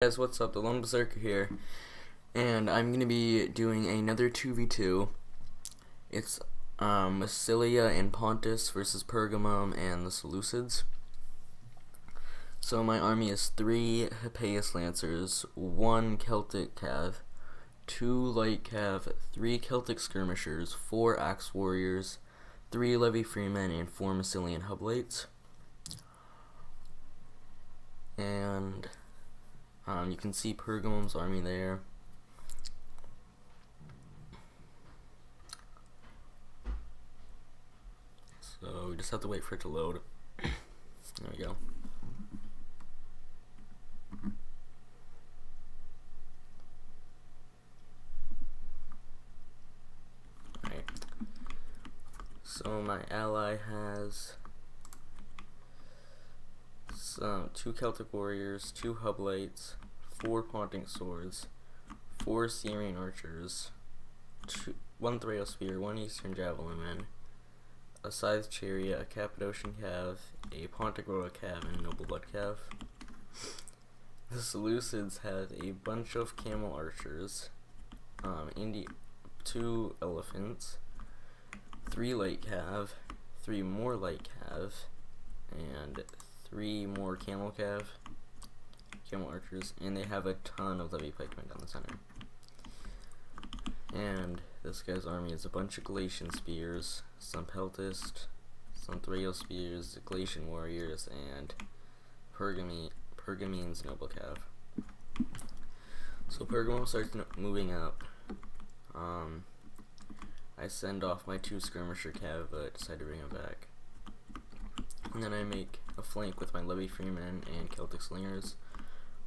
Guys, what's up? The Lone Berserker here, and I'm gonna be doing another 2v2. It's Massilia and Pontus versus Pergamum and the Seleucids. So my army is 3 Hippeus Lancers, 1 Celtic Cav, 2 Light Cav, 3 Celtic Skirmishers, 4 Axe Warriors, 3 Levy Freemen, and 4 Massilian Hoplites. And you can see Pergamum's army there. So we just have to wait for it to load. There we go. Alright. So my ally has 2 Celtic Warriors, 2 Hoplites, 4 Ponting Swords, 4 Syrian Archers, 1 Thrail Spear, 1 Eastern Javelin Man, a Scythe Chariot, a Cappadocian Cav, a Pontigrora Cav, and a Noble Blood Cav. The Seleucids have a bunch of Camel Archers, 2 Elephants, 3 Light Cav, 3 more Light Cav, and 3 more Camel Archers, and they have a ton of Levy Pikemen down the center. And this guy's army is a bunch of Galatian Spears, some Peltist, some Thrail Spears, Galatian Warriors, and Pergamene's Noble Cav. So Pergamum starts moving up. I send off my 2 Skirmisher Cav, but decide to bring him back. And then I make a flank with my Levy Freemen and Celtic Slingers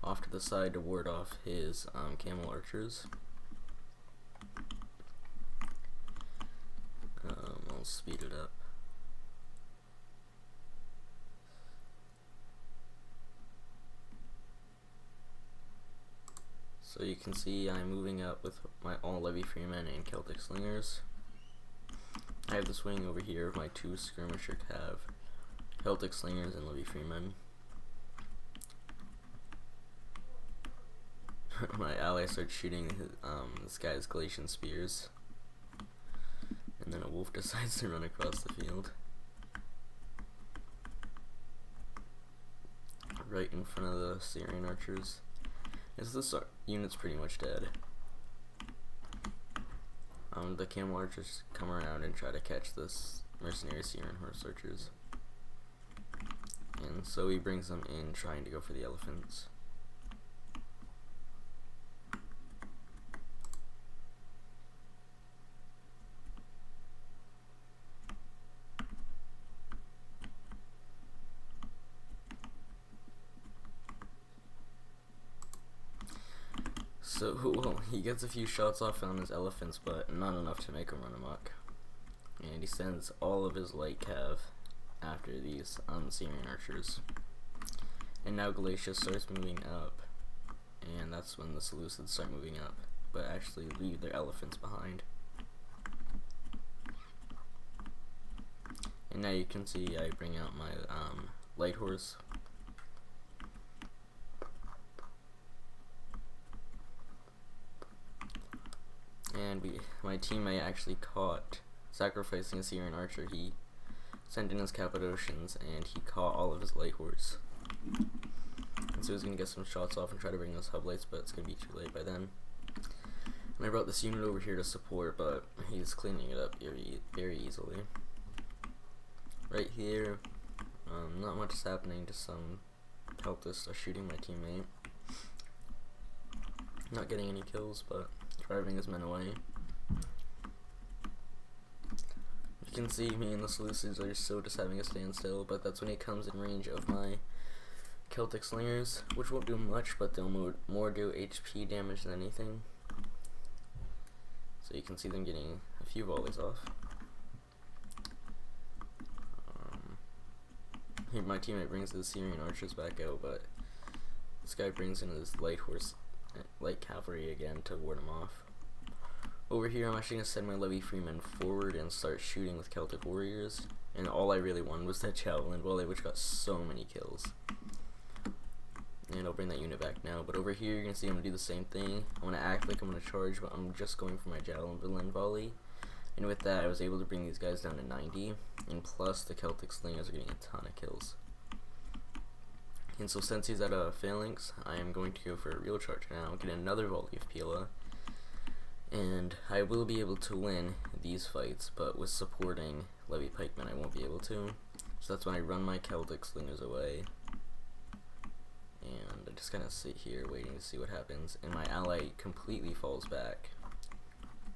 off to the side to ward off his Camel Archers. I'll speed it up. So you can see I'm moving up with my all Levy Freemen and Celtic Slingers. I have this wing over here of my 2 Skirmisher Cav, Celtic Slingers, and Levy Freemen. My ally starts shooting this guy's Galatian Spears, and then a wolf decides to run across the field right in front of the Syrian Archers. This unit's pretty much dead. The Camel Archers come around and try to catch this mercenary Syrian Horse Archers, and so he brings them in trying to go for the elephants. So, well, he gets a few shots off on his elephants, but not enough to make him run amok. And he sends all of his Light Cav after these Syrian Archers. And now Galatia starts moving up, and that's when the Seleucids start moving up, but actually leave their elephants behind. And now you can see I bring out my Light Horse. And my teammate actually caught sacrificing a Syrian Archer. He sent in his Cappadocians, and he caught all of his Light Horse. And so he's going to get some shots off and try to bring those Hoplites, but it's going to be too late by then. And I brought this unit over here to support, but he's cleaning it up very easily. Right here, not much is happening, just some Peltists are shooting my teammate. Not getting any kills, but driving his men away. You can see me and the Seleucids are still just having a standstill, but that's when he comes in range of my Celtic Slingers, which won't do much, but they'll more do HP damage than anything. So you can see them getting a few volleys off. Here my teammate brings the Syrian Archers back out, but this guy brings in his Light Cavalry again to ward him off. Over here I'm actually going to send my Levy Freemen forward and start shooting with Celtic Warriors, and all I really wanted was that Javelin volley, which got so many kills. and I'll bring that unit back now. But over here, you're gonna see I'm gonna do the same thing. I'm gonna act like I'm gonna charge, but I'm just going for my javelin volley. And with that, I was able to bring these guys down to 90, and plus the Celtic Slingers are getting a ton of kills. And so since he's at a phalanx, I am going to go for a real charge now, get another volley of Pila, and I will be able to win these fights, but with supporting Levy Pikemen I won't be able to. So that's when I run my Celtic Slingers away, and I just kind of sit here waiting to see what happens, and my ally completely falls back,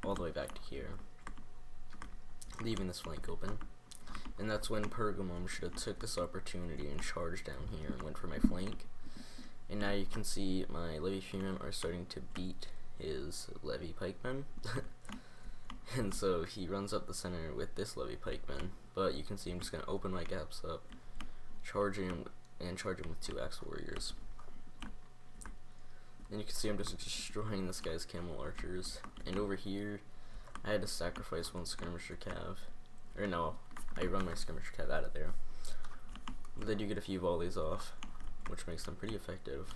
all the way back to here, leaving this flank open. And that's when Pergamum should have took this opportunity and charged down here and went for my flank. And now you can see my Levy Freemen are starting to beat his Levy Pikemen. And so he runs up the center with this Levy Pikeman, but you can see I'm just going to open my gaps up, charge him with 2 Axe Warriors. And you can see I'm just destroying this guy's Camel Archers. And over here, I had to sacrifice 1 Skirmisher Cav. Or no, I run my Skirmisher Cav out of there. But they do get a few volleys off, which makes them pretty effective.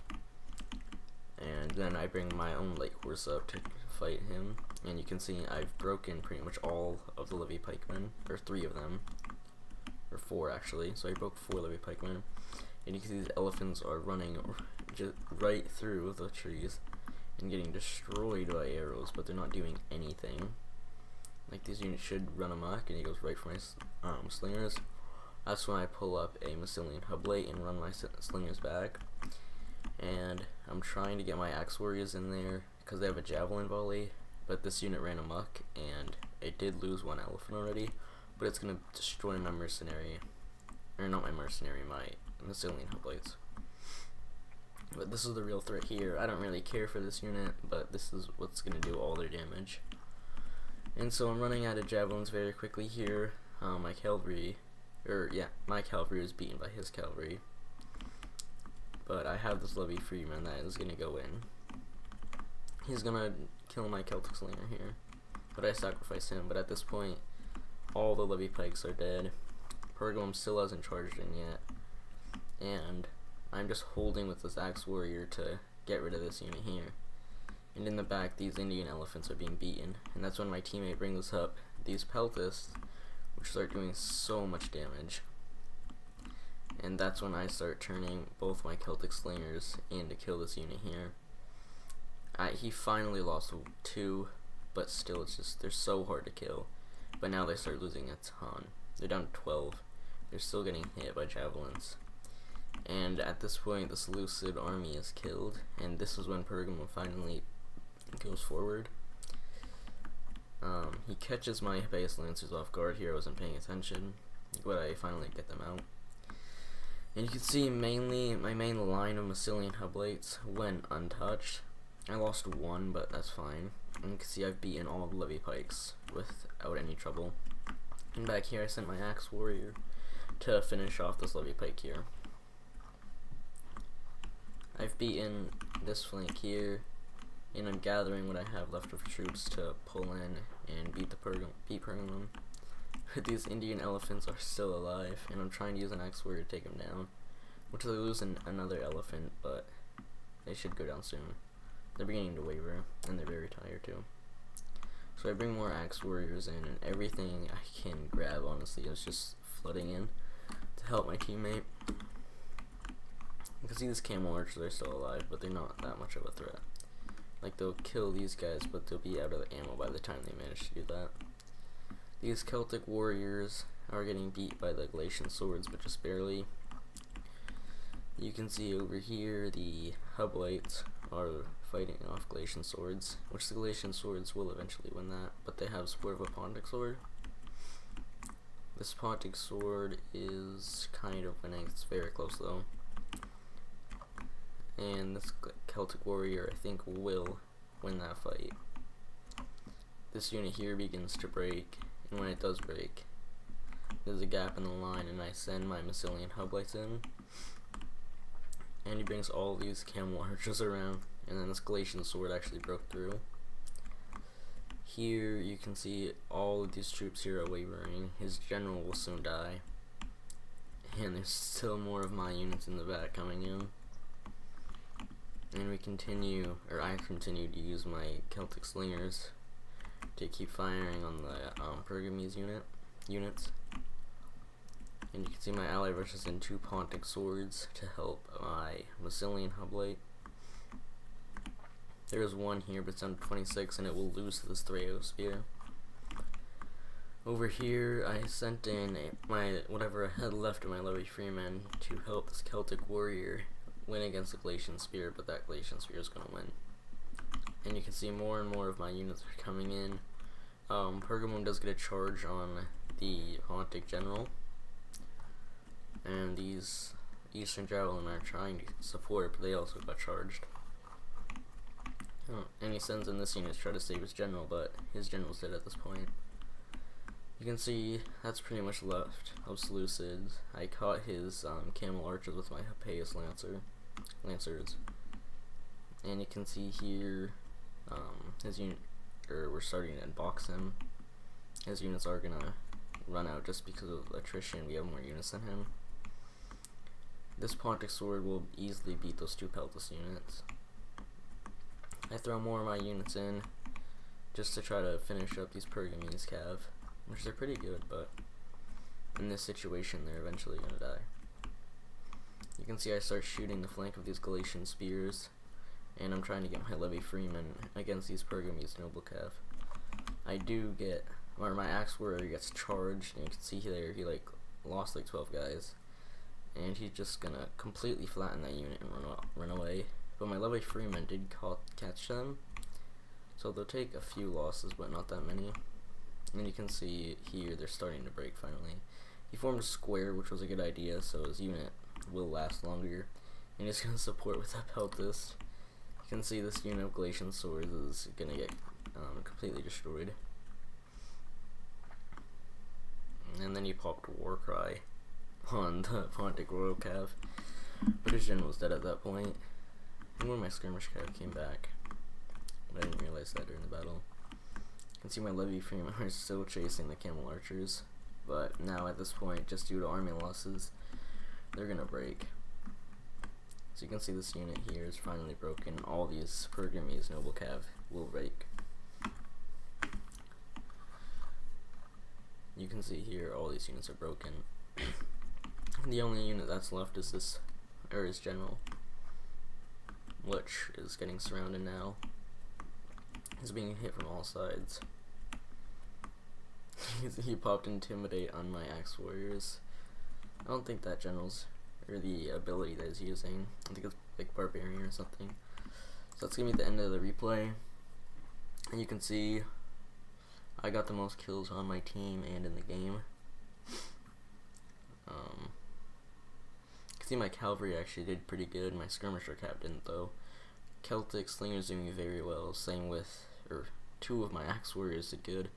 And then I bring my own Light Horse up to fight him. And you can see I've broken pretty much all of the Levy Pikemen, or 3 of them. Or 4 actually, so I broke 4 Levy Pikemen. And you can see these elephants are running just right through the trees and getting destroyed by arrows, but they're not doing anything. Like, these units should run amok, and he goes right for my slingers. That's when I pull up a Massilian Hoplite and run my slingers back. And I'm trying to get my Axe Warriors in there because they have a Javelin volley, but this unit ran amok, and it did lose 1 elephant already, but it's going to destroy my mercenary, or not my mercenary, my Massilian Hoplites. But this is the real threat here. I don't really care for this unit, but this is what's going to do all their damage. And so I'm running out of javelins very quickly here. My cavalry is beaten by his cavalry. But I have this Levy Freeman that is going to go in. He's going to kill my Celtic Slinger here, but I sacrifice him. But at this point, all the Levy Pikes are dead. Pergamum still hasn't charged in yet. And I'm just holding with this Axe Warrior to get rid of this unit here. And in the back, these Indian elephants are being beaten. And that's when my teammate brings up these Peltists, which start doing so much damage. And that's when I start turning both my Celtic Slingers in to kill this unit here. He finally lost 2, but still, it's just, they're so hard to kill. But now they start losing a ton. They're down to 12. They're still getting hit by javelins. And at this point, the Seleucid army is killed, and this is when Pergamum finally goes forward. He catches my Hippeus Lancers off guard here. I wasn't paying attention, but I finally get them out. And you can see my main line of Massilian Hoplites went untouched. I lost 1, but that's fine. And you can see I've beaten all the Levy Pikes without any trouble. And back here, I sent my Axe Warrior to finish off this Levy Pike here. I've beaten this flank here, and I'm gathering what I have left of troops to pull in and beat Pergamum. These Indian elephants are still alive, and I'm trying to use an Axe Warrior to take them down, which they lose another elephant, but they should go down soon. They're beginning to waver, and they're very tired too. So I bring more Axe Warriors in, and everything I can grab, honestly, is just flooding in to help my teammate. You can see these Camel Archers are still alive, but they're not that much of a threat. Like, they'll kill these guys, but they'll be out of the ammo by the time they manage to do that. These Celtic Warriors are getting beat by the Galatian Swords, but just barely. You can see over here the Hoplites are fighting off Galatian Swords, which the Galatian Swords will eventually win that, but they have support of a Pontic Sword. This Pontic Sword is kind of winning. It's very close though. And this Celtic Warrior, I think, will win that fight. This unit here begins to break, and when it does break, there's a gap in the line, and I send my Massilian Hoplites in, and he brings all these Camel Archers around, and then this Galatian Sword actually broke through. Here you can see all of these troops here are wavering. His general will soon die, and there's still more of my units in the back coming in. And I continue to use my Celtic Slingers to keep firing on the Pergamese units. And you can see my ally rushes in 2 Pontic Swords to help my Massilian Hoplite. There's one here, but it's down to 26, and it will lose to this Threo Spear. Over here, I sent in whatever I had left of my Levy Freeman to help this Celtic Warrior win against the Galatian Spear, but that Galatian Spear is going to win. And you can see more and more of my units are coming in. Pergamum does get a charge on the Pontic General, and these Eastern Javelin are trying to support, but they also got charged. And he sends in this unit to try to save his general, but his general's dead at this point. You can see that's pretty much left of Seleucids. I caught his camel archers with my Hippeus lancers, and you can see here his unit, we're starting to inbox him. His units are gonna run out just because of attrition. We have more units than him. This Pontic Sword will easily beat those 2 Peltas units. I throw more of my units in just to try to finish up these Pergamese cav, which are pretty good, but in this situation they're eventually going to die. You can see I start shooting the flank of these Galatian spears, and I'm trying to get my Levy Freeman against these Pergamese noble cav. I do get, or my Axe Warrior gets charged, and you can see there he lost 12 guys, and he's just going to completely flatten that unit and run away. But my Levy Freeman did catch them, so they'll take a few losses, but not that many. And you can see here they're starting to break finally. He formed a square, which was a good idea, so his unit will last longer, and he's going to support with that Peltas. You can see this unit of Galatian Swords is going to get completely destroyed. And then he popped a Warcry on the Pontic Royal Cav, but his general was dead at that point. And when my skirmish cav came back, but I didn't realize that during the battle. You can see my Levy Freemen are still chasing the camel archers, but now at this point, just due to army losses, they're gonna break. So you can see this unit here is finally broken. All these Pergamese noble cav will break. You can see here all these units are broken. The only unit that's left is this, or his general, which is getting surrounded now. He's being hit from all sides. He popped Intimidate on my Axe Warriors. I don't think that general's, or the ability that he's using, I think it's like Barbarian or something. So that's gonna be the end of the replay. And you can see I got the most kills on my team and in the game. You can see my cavalry actually did pretty good. My skirmisher cav didn't though. Celtic Slingers doing very well. Same with, or 2 of my Axe Warriors did good.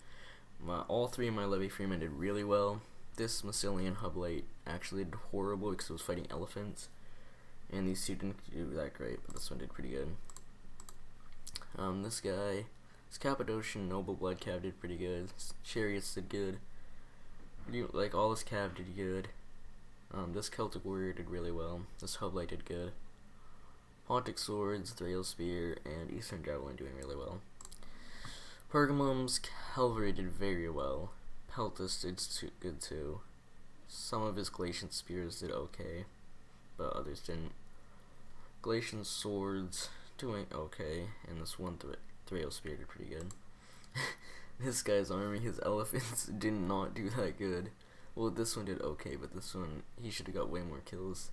All 3 of my Levy Freemen did really well. This Massilian Hoplite actually did horrible because it was fighting elephants, and these 2 didn't do that great, but this one did pretty good. This Cappadocian Noble Blood cav did pretty good. Chariots did good. All this cav did good. This Celtic Warrior did really well. This Hoplite did good. Pontic Swords, Thrale Spear, and Eastern Javelin doing really well. Pergamum's cavalry did very well. Peltas did good too. Some of his Galatian Spears did okay, but others didn't. Galatian Swords doing okay, and this one Thrale Spear did pretty good. This guy's army, his elephants, did not do that good. Well, this one did okay, but this one, he should have got way more kills.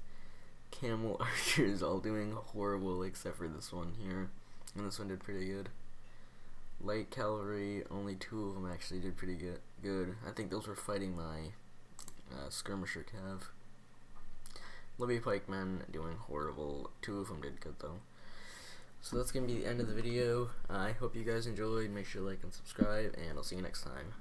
Camel archers all doing horrible except for this one here, and this one did pretty good. Light cavalry, only 2 of them actually did pretty good. I think those were fighting my skirmisher cav. Levy pikemen doing horrible. 2 of them did good though. So that's gonna be the end of the video. I hope you guys enjoyed. Make sure to like and subscribe, and I'll see you next time.